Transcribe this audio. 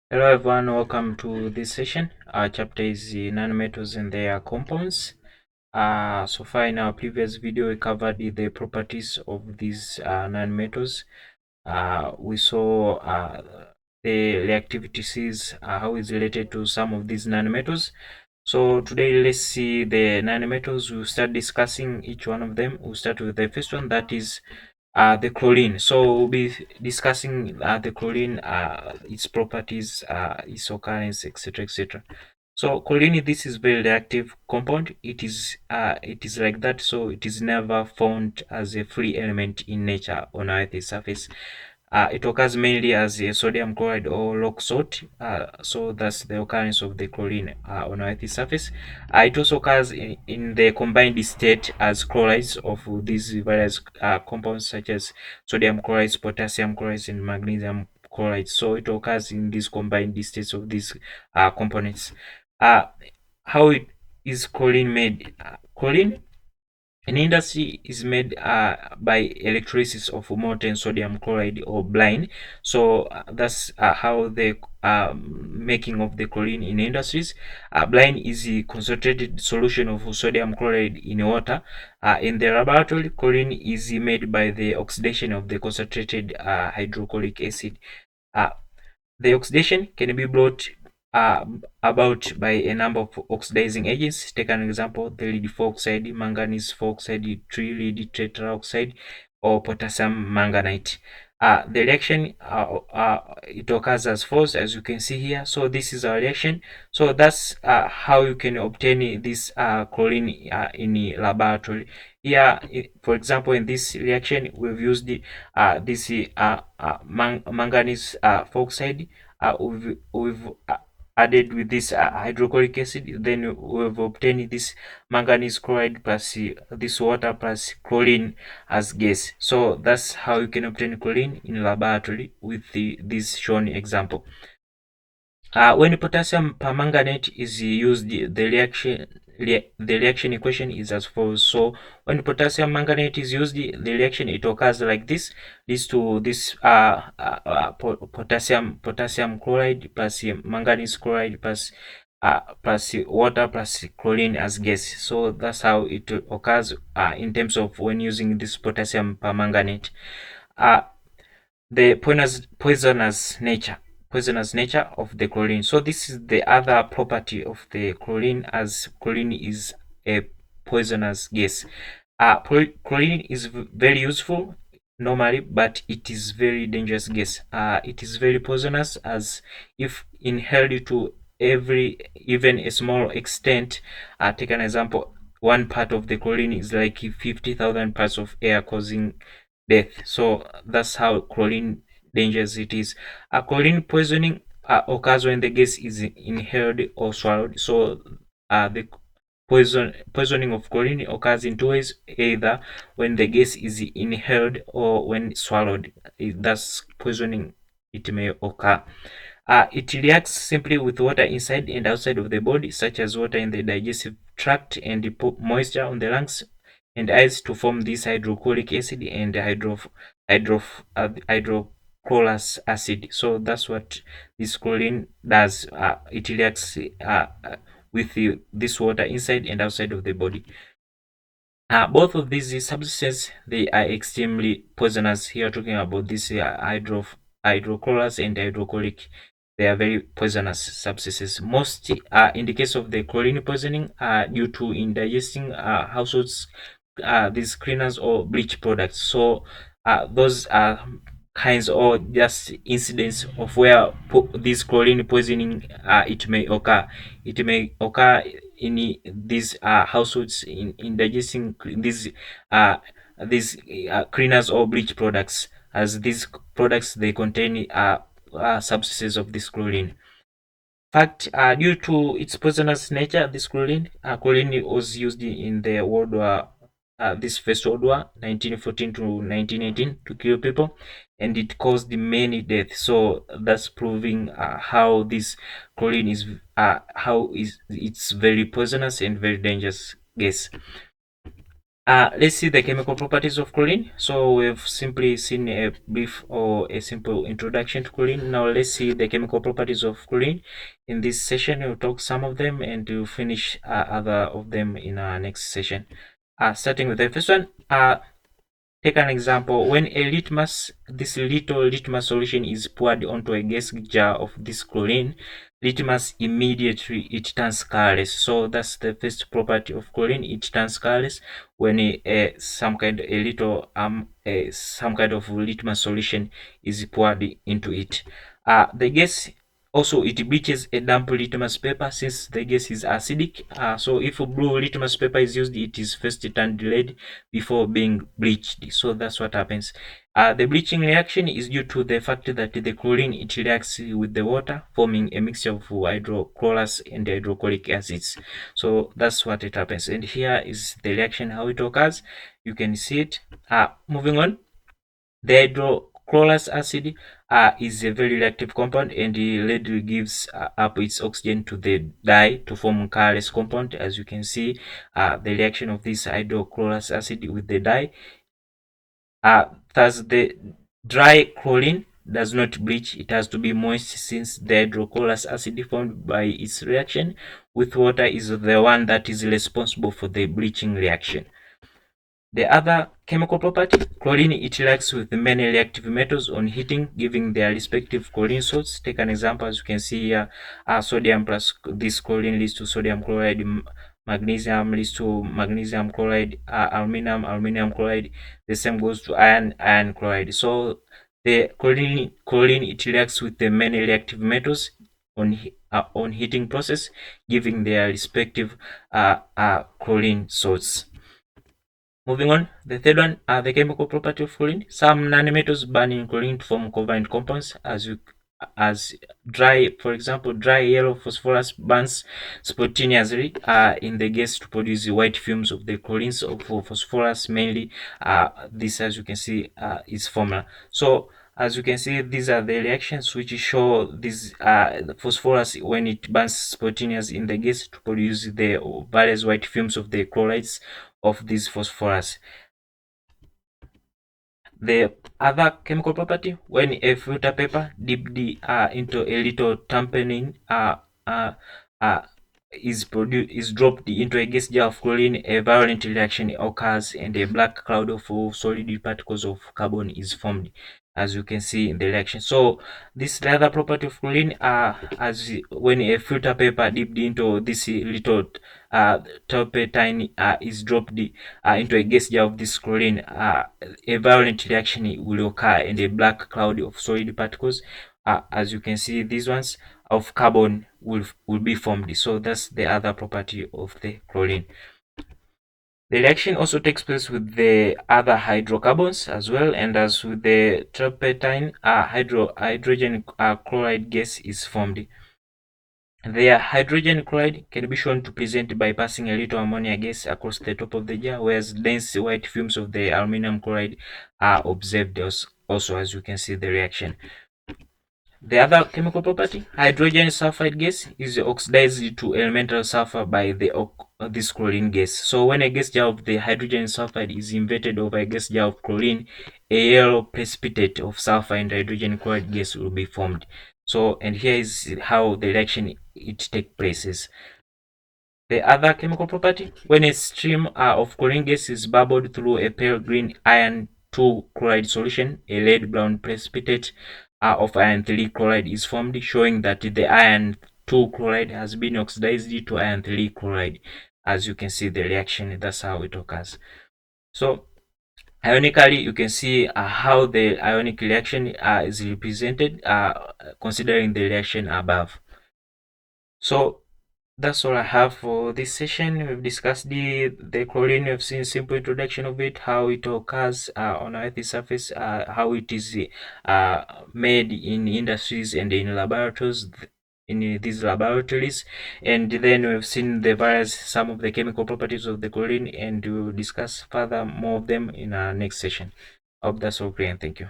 Hello everyone, welcome to this session. Our chapter is the nanometals and their compounds. So far in our previous video, we covered the properties of these nanometals. We saw the reactivities, how it's related to some of these nanometals. So today, let's see the nanometals. We'll start discussing each one of them. We'll start with the first one, that is the chlorine. So we'll be discussing the chlorine, its properties, its occurrence, etc., etc. So chlorine, this is very reactive compound. It is like that. So it is never found as a free element in nature on Earth's surface. It occurs mainly as a sodium chloride or rock salt. So that's the occurrence of the chlorine on Earth's surface. It also occurs in the combined state as chlorides of these various compounds such as sodium chlorides, potassium chlorides, and magnesium chlorides. So it occurs in these combined states of these components. Uh, how is chlorine made? Chlorine in industry is made by electrolysis of molten sodium chloride or brine. So that's how the making of the chlorine in industries. Brine is a concentrated solution of sodium chloride in water. In the laboratory, chlorine is made by the oxidation of the concentrated hydrochloric acid. Uh, the oxidation can be brought uh, about by a number of oxidizing agents. Take an example: the lead oxide, manganese oxide, trilead tetraoxide, or potassium manganate. The reaction it occurs as follows, as you can see here. So this is our reaction. So that's how you can obtain this chlorine in the laboratory. Here, for example, in this reaction, we've used this manganese oxide. We've added with this hydrochloric acid, then we've obtained this manganese chloride plus this water plus chlorine as gas. So that's how you can obtain chlorine in laboratory with this shown example. When potassium permanganate is used, the reaction equation is as follows. So when potassium manganate is used, the reaction it occurs like this, leads to this potassium chloride plus manganese chloride plus water plus chlorine as gas. So that's how it occurs in terms of when using this potassium permanganate. Uh, the poisonous nature of the chlorine. So this is the other property of the chlorine, as chlorine is a poisonous gas. Chlorine is very useful normally, but it is very dangerous gas. It is very poisonous, as if inhaled to even a small extent. Take an example: one part of the chlorine is like 50,000 parts of air, causing death. So that's how chlorine dangerous it is. Chlorine poisoning occurs when the gas is inhaled or swallowed. So the poisoning of chlorine occurs in two ways: either when the gas is inhaled or when swallowed. Thus poisoning it may occur. It reacts simply with water inside and outside of the body, such as water in the digestive tract and moisture on the lungs and eyes, to form this hydrochloric acid and hydrochlorous acid. So that's what this chlorine does. It reacts with this water inside and outside of the body. Both of these substances, they are extremely poisonous. Here talking about this hydrochlorous and hydrochloric. They are very poisonous substances. Most in the case of the chlorine poisoning due to indigesting households these cleaners or bleach products. So those are kinds or just incidents of where this chlorine poisoning it may occur. It may occur in these households in digesting these cleaners or bleach products, as these products they contain substances of this chlorine. Fact, due to its poisonous nature, this chlorine was used in the World War, this First World War, 1914 to 1918, to kill people, and it caused many deaths. So that's proving how this chlorine is, how is it's very poisonous and very dangerous gas. Let's see the chemical properties of chlorine. So we've simply seen a brief or a simple introduction to chlorine. Now let's see the chemical properties of chlorine. In this session, we'll talk some of them and we'll finish other of them in our next session. Starting with the first one. Take an example. When this little litmus solution is poured onto a gas jar of this chlorine, litmus immediately it turns colorless. So that's the first property of chlorine. It turns colorless when some kind of litmus solution is poured into it. The gas also it bleaches a damp litmus paper since the gas is acidic. So if a blue litmus paper is used, it is first turned red before being bleached. So that's what happens. The bleaching reaction is due to the fact that the chlorine it reacts with the water, forming a mixture of hydrochlorous and hydrochloric acids. So that's what it happens. And here is the reaction how it occurs. You can see it. Moving on. The hydrochlorous acid is a very reactive compound and readily gives up its oxygen to the dye to form colorless compound. As you can see, the reaction of this hydrochlorous acid with the dye. Thus, the dry chlorine does not bleach. It has to be moist since the hydrochlorous acid formed by its reaction with water is the one that is responsible for the bleaching reaction. The other chemical property, chlorine, it reacts with many reactive metals on heating, giving their respective chlorine salts. Take an example, as you can see here, sodium plus this chlorine leads to sodium chloride, magnesium leads to magnesium chloride, aluminum chloride. The same goes to iron chloride. So the chlorine it reacts with the many reactive metals on heating process, giving their respective chlorine salts. Moving on, the third one, the chemical property of chlorine. Some nanometals burn in chlorine to form covalent compounds. As dry, for example, dry yellow phosphorus burns spontaneously in the gas to produce white fumes of the chlorines of phosphorus. Mainly, this, as you can see, is formula. So as you can see, these are the reactions which show this the phosphorus when it burns spontaneously in the gas to produce the various white fumes of the chlorides of this phosphorus. The other chemical property, when a filter paper dipped into a little tamponing is dropped into a gas jar of chlorine, a violent reaction occurs and a black cloud of solid particles of carbon is formed, as you can see in the reaction. So this the other property of chlorine, as when a filter paper dipped into this little turpentine is dropped into a gas jar of this chlorine, a violent reaction will occur and a black cloud of solid particles, as you can see these ones, of carbon will be formed. So that's the other property of the chlorine. The reaction also takes place with the other hydrocarbons as well, and as with the turpentine, hydrogen chloride gas is formed. The hydrogen chloride can be shown to present by passing a little ammonia gas across the top of the jar, whereas dense white fumes of the aluminum chloride are observed also, as you can see the reaction. The other chemical property, hydrogen sulfide gas, is oxidized to elemental sulfur by this chlorine gas. So when a gas jar of the hydrogen sulfide is inverted over a gas jar of chlorine, a yellow precipitate of sulfur and hydrogen chloride gas will be formed. So, and here is how the reaction it takes place. The other chemical property, when a stream of chlorine gas is bubbled through a pale green iron 2 chloride solution, a red-brown precipitate of iron 3 chloride is formed, showing that the iron 2 chloride has been oxidized to iron 3 chloride. As you can see the reaction, that's how it occurs. So ionically, you can see how the ionic reaction is represented considering the reaction above. So that's all I have for this session. We've discussed the chlorine. We've seen simple introduction of it, how it occurs on Earth's surface, how it is made in industries and in laboratories. In these laboratories, and then we've seen some of the chemical properties of the chlorine, and we'll discuss further more of them in our next session. I hope that's all clear, and thank you.